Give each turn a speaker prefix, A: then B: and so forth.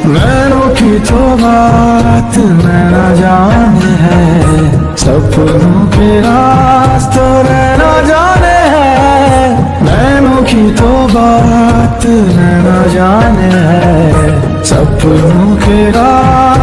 A: नैनों की तो बात नैना जाने है, सपनों के रास्ते नैना जाने है। नैनों की तो बात नैना जाने है, सपनों के रास्ते